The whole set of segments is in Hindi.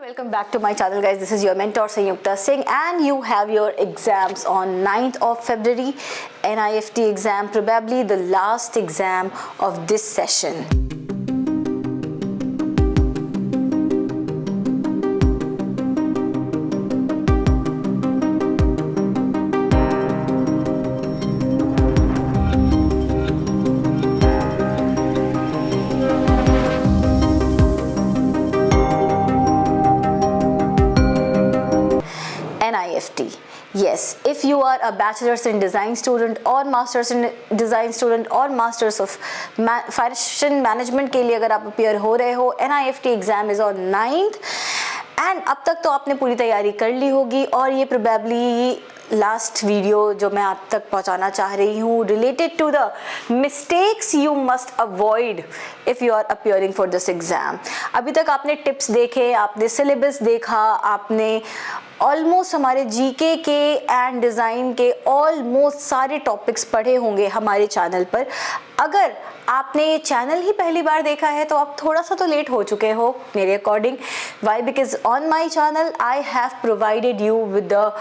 Welcome back to my channel, guys. This is your mentor Sanyukta Singh, and you have your exams on 9th of February, NIFT exam, probably the last exam of this session. NIFT. Yes, if you are a bachelor's in design student or master's in design student or masters of fashion management के लिए अगर आप अपियर हो रहे हो, NIFT exam is on 9th and अब तक तो आपने पूरी तैयारी कर ली होगी और ये प्रोबेबली लास्ट वीडियो जो मैं आप तक पहुंचाना चाह रही हूँ related to the mistakes you must avoid if you are appearing for this exam. अभी तक आपने टिप्स देखे, आपने सिलेबस देखा, आपने ऑलमोस्ट हमारे जीके के एंड डिज़ाइन के ऑलमोस्ट सारे टॉपिक्स पढ़े होंगे हमारे चैनल पर। अगर आपने ये चैनल ही पहली बार देखा है तो आप थोड़ा सा तो लेट हो चुके हो मेरे according. Why? Because on my channel I have provided you with the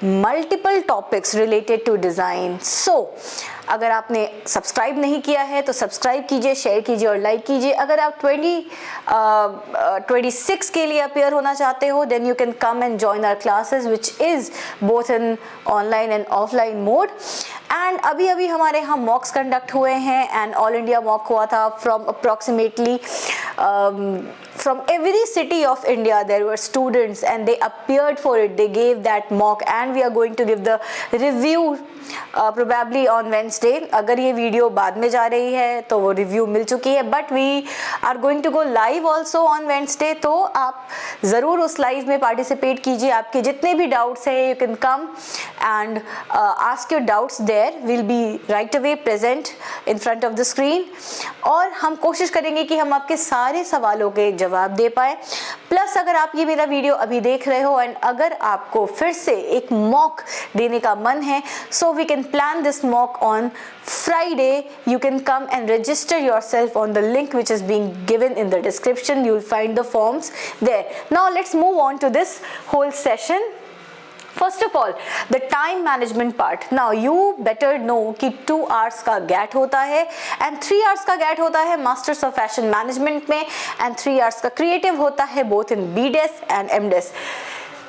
multiple topics related to design. So अगर आपने सब्सक्राइब नहीं किया है तो सब्सक्राइब कीजिए, शेयर कीजिए और लाइक कीजिए। अगर आप 2026 के लिए अपेयर होना चाहते हो then you can come and join our classes which is both in online and offline mode. And अभी अभी हमारे यहाँ मॉक्स कंडक्ट हुए हैं एंड ऑल इंडिया मॉक हुआ था from approximately from every city of India there were students and they appeared for it, they gave that mock and we are going to give the review probably on Wednesday। अगर ये वीडियो बाद में जा रही है तो वो रिव्यू मिल चुकी है but we are going to go live also on Wednesday, तो आप ज़रूर उस लाइव में पार्टिसिपेट कीजिए। आपके जितने भी डाउट्स हैं you can come and ask your doubts there, will be right away present in front of the screen और हम कोशिश करेंगे कि हम आपके सारे सवालों के जवाब दे पाए। प्लस अगर आप ये मेरा वीडियो अभी देख रहे हो एंड अगर आपको फिर से एक मॉक देने का मन है so we can plan this mock on Friday. You can come and register yourself on the link which is being given in the description. You'll find the forms there. Now let's move on to this whole session. First of all, the time management part. Now you better know कि 2 hours का गैट होता है and 3 hours का गैट होता है Masters of Fashion Management में and 3 hours का creative होता है both in BDes and MDes.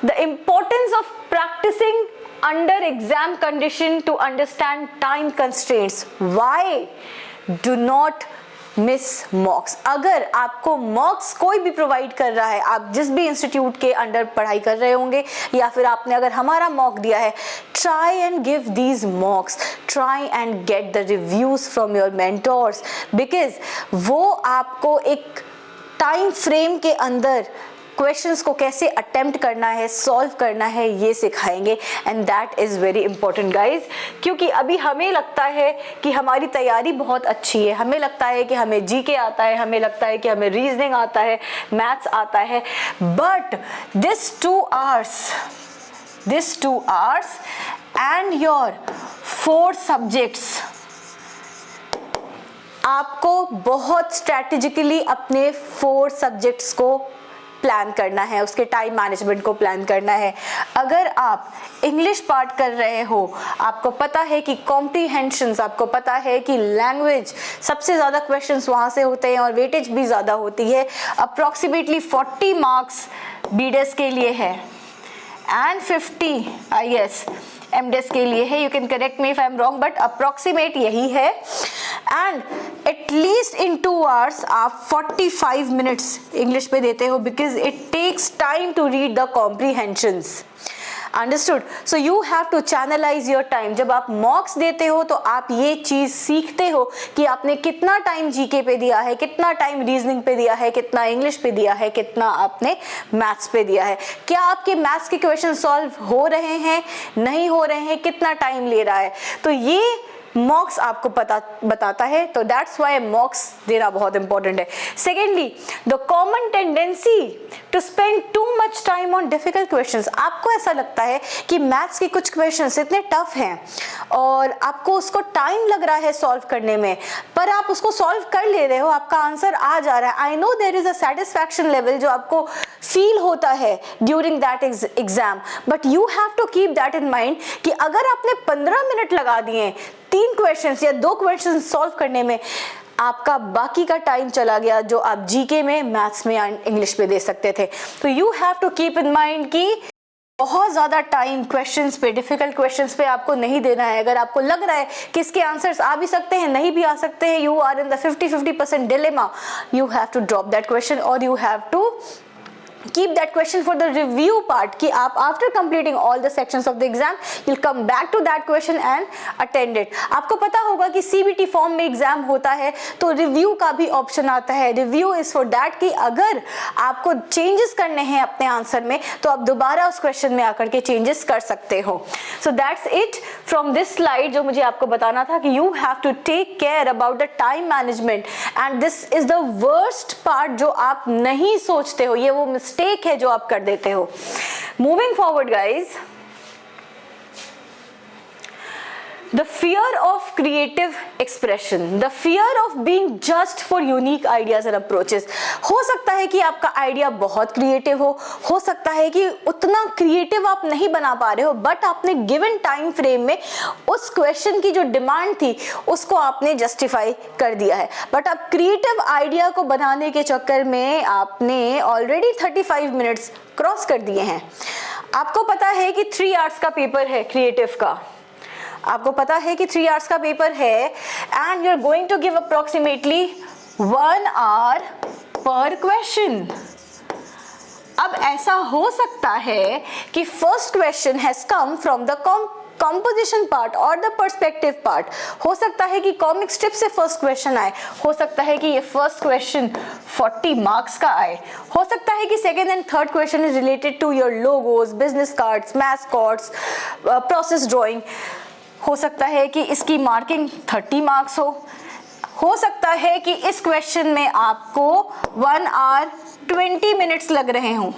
The importance of practicing under exam condition to understand time constraints. Why do not miss मॉक्स? अगर आपको मॉक्स कोई भी प्रोवाइड कर रहा है, आप जिस भी इंस्टीट्यूट के अंडर पढ़ाई कर रहे होंगे या फिर आपने अगर हमारा मॉक दिया है, try and give these मॉक्स, try and get the reviews from your mentors because वो आपको एक टाइम फ्रेम के अंदर क्वेश्चंस को कैसे अटेम्प्ट करना है, सॉल्व करना है, ये सिखाएंगे and that is very important guys. क्योंकि अभी हमें लगता है कि हमारी तैयारी बहुत अच्छी है, हमें लगता है कि हमें जीके आता है, हमें लगता है कि हमें रीजनिंग आता है, मैथ्स आता है, but this 2 hours and your 4 subjects आपको बहुत स्ट्रैटेजिकली अपने 4 सब्जेक्ट्स को प्लान करना है, उसके टाइम मैनेजमेंट को प्लान करना है। अगर आप इंग्लिश पार्ट कर रहे हो, आपको पता है कि कॉम्प्रीहेंशंस, आपको पता है कि लैंग्वेज सबसे ज़्यादा क्वेश्चंस वहाँ से होते हैं और वेटेज भी ज़्यादा होती है। अप्रॉक्सीमेटली 40 मार्क्स बीडेस के लिए है एंड 50 आई गेस एमडेस के लिए है। You can correct me if I am wrong but approximate यही है एंड एटलीस्ट इन 2 hours आप 45 मिनट्स इंग्लिश पे देते हो because it takes time to read the comprehensions. Understood? So you have to channelize your time. जब आप मॉक्स देते हो तो आप ये चीज़ सीखते हो कि आपने कितना टाइम जीके पे दिया है, कितना टाइम रीजनिंग पे दिया है, कितना इंग्लिश पे दिया है, कितना आपने मैथ्स पे दिया है, क्या आपके मैथ्स के क्वेश्चन सॉल्व हो रहे हैं, नहीं हो रहे हैं, कितना टाइम ले रहा है। तो ये मॉक्स आपको बताता है, तो दैट्स वाई मॉक्स देना बहुत इंपॉर्टेंट है। Secondly, the common tendency to spend too much time on difficult questions. आपको ऐसा लगता है कि मैथ्स के कुछ क्वेश्चंस इतने टफ हैं और आपको उसको टाइम लग रहा है सॉल्व करने में, पर आप उसको सॉल्व कर ले रहे हो, आपका आंसर आ जा रहा है। I know there is a satisfaction level जो आपको फील होता है during that exam, but you have to keep that in mind कि अगर आपने 15 मिनट लगा दिए 3 क्वेश्चंस या 2 क्वेश्चंस सॉल्व करने में, आपका बाकी का टाइम चला गया जो आप जीके में, मैथ्स में या इंग्लिश में दे सकते थे। तो you have to keep in mind कि बहुत ज़्यादा टाइम क्वेश्चंस पे, डिफिकल्ट क्वेश्चंस पे आपको नहीं देना है। अगर आपको लग रहा है कि इसके आंसर्स आ भी सकते हैं, नहीं भी आ सकते हैं, you are in the 50-50% dilemma, you have to drop that question or you have to keep that question for the review part कि आप after completing all the sections of the exam you'll come back to that question and attend it। आपको पता होगा कि CBT फॉर्म में एग्जाम होता है तो रिव्यू का भी ऑप्शन आता है। रिव्यू इज फॉर दैट कि अगर आपको चेंजेस करने हैं अपने आंसर में तो आप दोबारा उस क्वेश्चन में आकर के चेंजेस कर सकते हो। So that's it from this slide जो मुझे आपको बताना था कि you have to take care about the time management and this is the worst part जो आप नहीं सोचते हो, ये वो मिस्टेक है जो आप कर देते हो। Moving forward guys, the fear of creative expression, the fear of being judged for unique ideas and approaches। हो सकता है कि आपका आइडिया बहुत क्रिएटिव हो सकता है कि उतना क्रिएटिव आप नहीं बना पा रहे हो, बट आपने गिवन टाइम फ्रेम में उस क्वेश्चन की जो डिमांड थी उसको आपने जस्टिफाई कर दिया है, बट आप क्रिएटिव आइडिया को बनाने के चक्कर में आपने ऑलरेडी 35 मिनट्स क्रॉस कर दिए हैं। आपको पता है कि 3 आवर्स का पेपर है क्रिएटिव का, आपको पता है कि 3 आवर्स का पेपर है and you are going to give approximately 1 hour पर क्वेश्चन। अब ऐसा हो सकता है कि first question has come from the composition part और द पर्सपेक्टिव पार्ट। हो सकता है कि कॉमिक स्ट्रिप से फर्स्ट क्वेश्चन आए, हो सकता है कि ये फर्स्ट क्वेश्चन 40 मार्क्स का आए, हो सकता है कि second and third question is related to your logos, business cards, mascots, process drawing. हो सकता है कि इसकी मार्किंग 30 मार्क्स हो सकता है कि इस क्वेश्चन में आपको 1 आवर 20 मिनट्स लग रहे हों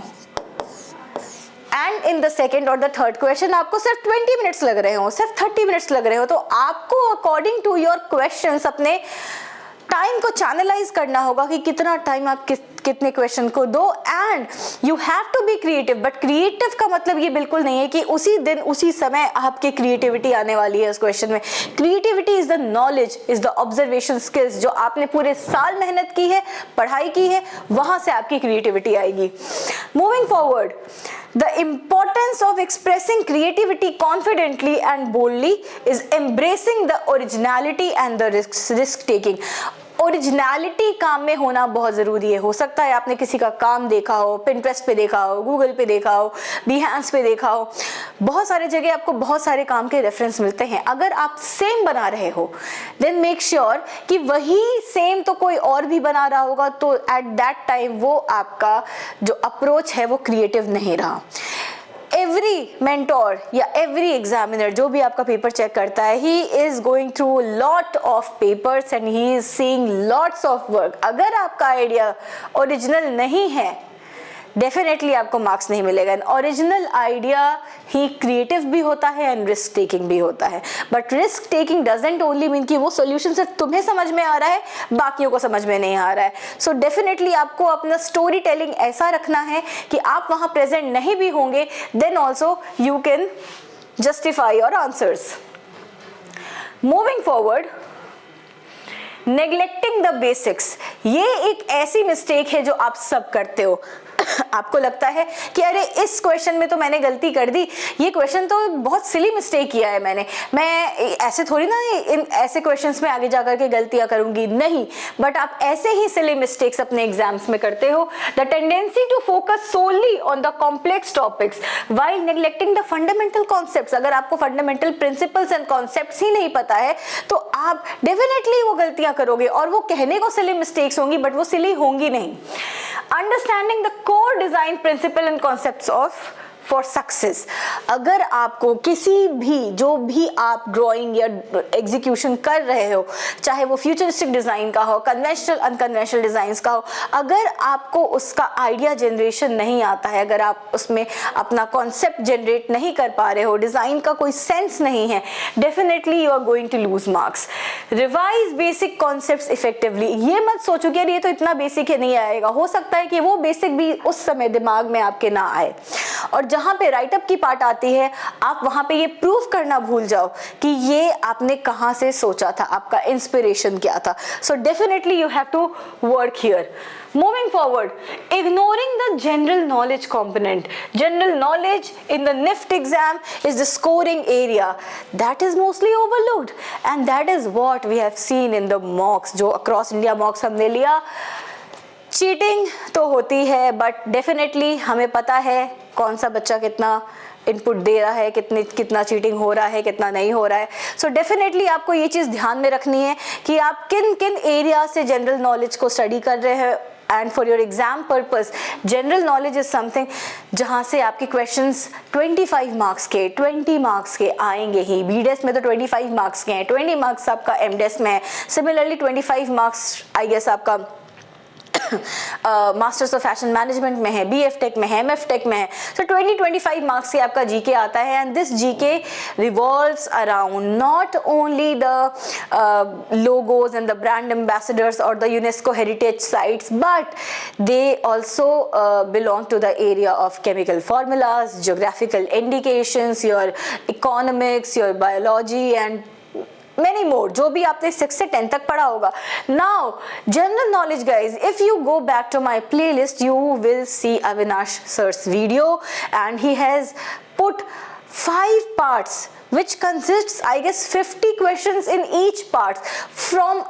एंड इन द सेकेंड और द थर्ड क्वेश्चन आपको सिर्फ 20 मिनट्स लग रहे हो, सिर्फ 30 मिनट्स लग रहे हो। तो आपको अकॉर्डिंग टू योर क्वेश्चंस अपने टाइम को चैनलाइज करना होगा कि कितना टाइम आप कितने क्वेश्चन को दो and you have to be creative. But creative का मतलब ये बिल्कुल नहीं है कि उसी दिन उसी समय आपकी क्रिएटिविटी आने वाली है उस क्वेश्चन में। Creativity is the knowledge, is the observation skills जो आपने पूरे साल मेहनत की है, पढ़ाई की है, वहां से आपकी क्रिएटिविटी आएगी। Moving forward, the importance of expressing creativity confidently and boldly is embracing the originality and the risk taking। Originality काम में होना बहुत ज़रूरी है। हो सकता है आपने किसी का काम देखा हो, पिंटरेस्ट पे देखा हो, गूगल पे देखा हो, बिहेंस पे देखा हो, बहुत सारे जगह आपको बहुत सारे काम के रेफरेंस मिलते हैं। अगर आप सेम बना रहे हो देन मेक श्योर कि वही सेम तो कोई और भी बना रहा होगा, तो एट दैट टाइम वो आपका जो अप्रोच है वो क्रिएटिव नहीं रहा। एवरी मेंटोर या एवरी एग्जामिनर जो भी आपका पेपर चेक करता है, he is going through lot of papers and he is seeing lots of work. अगर आपका आइडिया ओरिजिनल नहीं है डेफिनेटली आपको मार्क्स नहीं मिलेगा। ओरिजिनल आइडिया ही क्रिएटिव भी होता है एंड रिस्क टेकिंग भी होता है, but risk taking doesn't only mean कि वो सॉल्यूशन सिर्फ तुम्हें समझ में आ रहा है, बाकियों को समझ में नहीं आ रहा है। सो डेफिनेटली आपको अपना स्टोरी टेलिंग ऐसा रखना है कि आप वहां प्रेजेंट नहीं भी होंगे then also you can justify your answers. Moving forward, neglecting the basics, ये एक ऐसी मिस्टेक है जो आप सब करते हो। आपको लगता है कि अरे इस क्वेश्चन में तो मैंने गलती कर दी, ये क्वेश्चन तो बहुत सिली मिस्टेक किया है मैं ऐसे थोड़ी ना इन ऐसे क्वेश्चंस में आगे जाकर के गलतियां करूंगी, नहीं, बट आप ऐसे ही सिली मिस्टेक्स अपने एग्जाम्स में करते हो। The tendency to focus solely on the complex topics while neglecting the fundamental concepts. अगर आपको फंडामेंटल प्रिंसिपल्स एंड कॉन्सेप्ट्स ही नहीं पता है तो आप डेफिनेटली वो गलतियां करोगे और वो कहने को सिली मिस्टेक्स होंगी बट वो सिली होंगी नहीं। Understanding the core design principle and concepts of for success. अगर आपको किसी भी जो भी आप ड्राइंग या एग्जीक्यूशन कर रहे हो, चाहे वो फ्यूचरिस्टिक डिज़ाइन का हो, कन्वेंशनल अनकन्वेंशनल डिज़ाइंस का हो, अगर आपको उसका आइडिया जनरेशन नहीं आता है, अगर आप उसमें अपना कॉन्सेप्ट जनरेट नहीं कर पा रहे हो, डिज़ाइन का कोई सेंस नहीं है, definitely you are going to lose marks. Revise basic concepts effectively. ये मत सोचो कि यार ये तो इतना बेसिक है, नहीं आएगा। हो सकता है कि वो बेसिक भी उस समय दिमाग में आपके ना आए, और जहां पे राइटअप की पार्ट आती है, आप वहां पे ये प्रूफ करना भूल जाओ कि ये आपने कहां से सोचा था, आपका इंस्पिरेशन क्या था। So definitely you have to work here. Moving forward, ignoring the general knowledge component. General knowledge in the NIFT exam is the scoring area that is mostly overlooked, and that is what we have seen in the mocks. जो across India mocks हमने लिया, चीटिंग तो होती है, बट डेफिनेटली हमें पता है कौन सा बच्चा कितना इनपुट दे रहा है, कितना चीटिंग हो रहा है, कितना नहीं हो रहा है। सो डेफिनेटली आपको ये चीज़ ध्यान में रखनी है कि आप किन किन एरिया से जनरल नॉलेज को स्टडी कर रहे हैं। And for your exam purpose, general knowledge is something जहाँ से आपके क्वेश्चंस 25 मार्क्स के, 20 मार्क्स के आएंगे ही। बीडेस में तो 25 मार्क्स के हैं, 20 मार्क्स आपका एमडेस में है, सिमिलरली 25 मार्क्स आई गेस आपका मास्टर्स ऑफ फैशन मैनेजमेंट में है, BF टेक में है, MF टेक में है। सो 20-25 मार्क्स से आपका जीके आता है, and this GK revolves around not only the logos and the brand ambassadors or the UNESCO heritage sites, but they also belong to the area of chemical formulas, geographical indications, your economics, your biology and many more, जो भी आपने 6 से 10 तक पढ़ा होगा। Now general knowledge guys, if you go back to my playlist, you will see Avinash sir's video, and he has put 5 parts which consists I guess 50 questions in each part from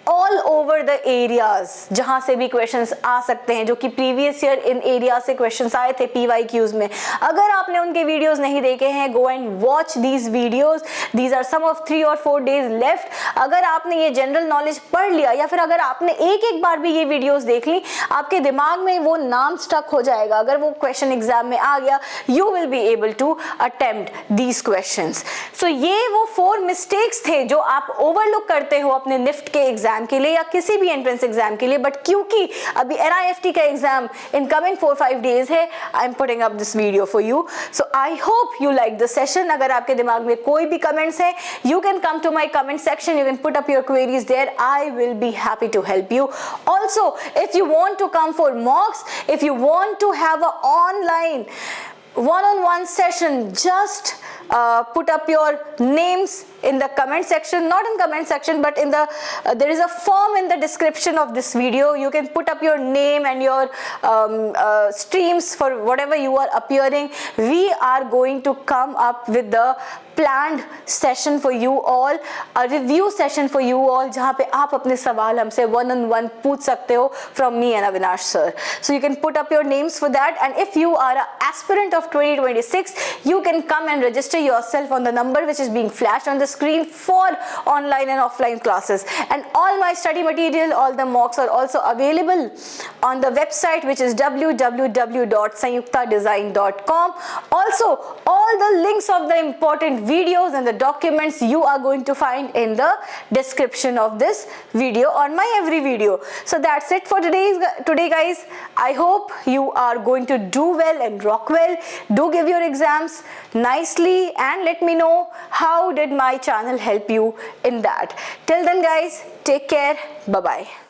all over the areas, जहां से भी क्वेश्चंस आ सकते हैं, जो कि प्रीवियस ईयर इन एरिया से क्वेश्चंस आए थे PYQs में। अगर आपने उनके वीडियोस नहीं देखे हैं, go and watch these videos, these are some of 3 और 4 डेज लेफ्ट। अगर आपने ये जनरल नॉलेज पढ़ लिया, या फिर अगर आपने एक बार भी ये वीडियोस देख ली, आपके दिमाग में वो नाम स्टक हो जाएगा। अगर वो क्वेश्चन एग्जाम में आ गया, you will be able to attempt these questions. So ये वो 4 मिस्टेक्स थे जो आप ओवरलुक करते हो अपने निफ्ट के एग्जाम के लिए या किसी भी एंट्रेंस एग्जाम के लिए, बट क्योंकि अभी NIFT का एग्जाम इन कमिंग 4-5 डेज है, I am putting up this video for you. So I hope you like the session. अगर आपके दिमाग में कोई भी कमेंट्स है, you can come to my comment section, you can put up your queries there, I will be happy to help you. Also if you want to come for mocks, if you want to have a online one-on-one session, just put up your names in the comment section, not in comment section but in the there is a form in the description of this video. You can put up your name and your streams for whatever you are appearing. We are going to come up with the planned session for you all, a review session for you all, जहाँ पे आप अपने सवाल हमसे one-on-one पूछ सकते हो from me and Avinash sir. So you can put up your names for that, and if you are an aspirant of 2026, you can come and register yourself on the number which is being flashed on the screen for online and offline classes. And all my study material, all the mocks are also available on the website, which is www.sanyuktadesign.com. Also, all the links of the important videos and the documents you are going to find in the description of this video on my every video. So that's it for today guys. I hope you are going to do well and rock well. Do give your exams nicely and let me know how did my channel help you in that. Till then guys, take care. Bye bye.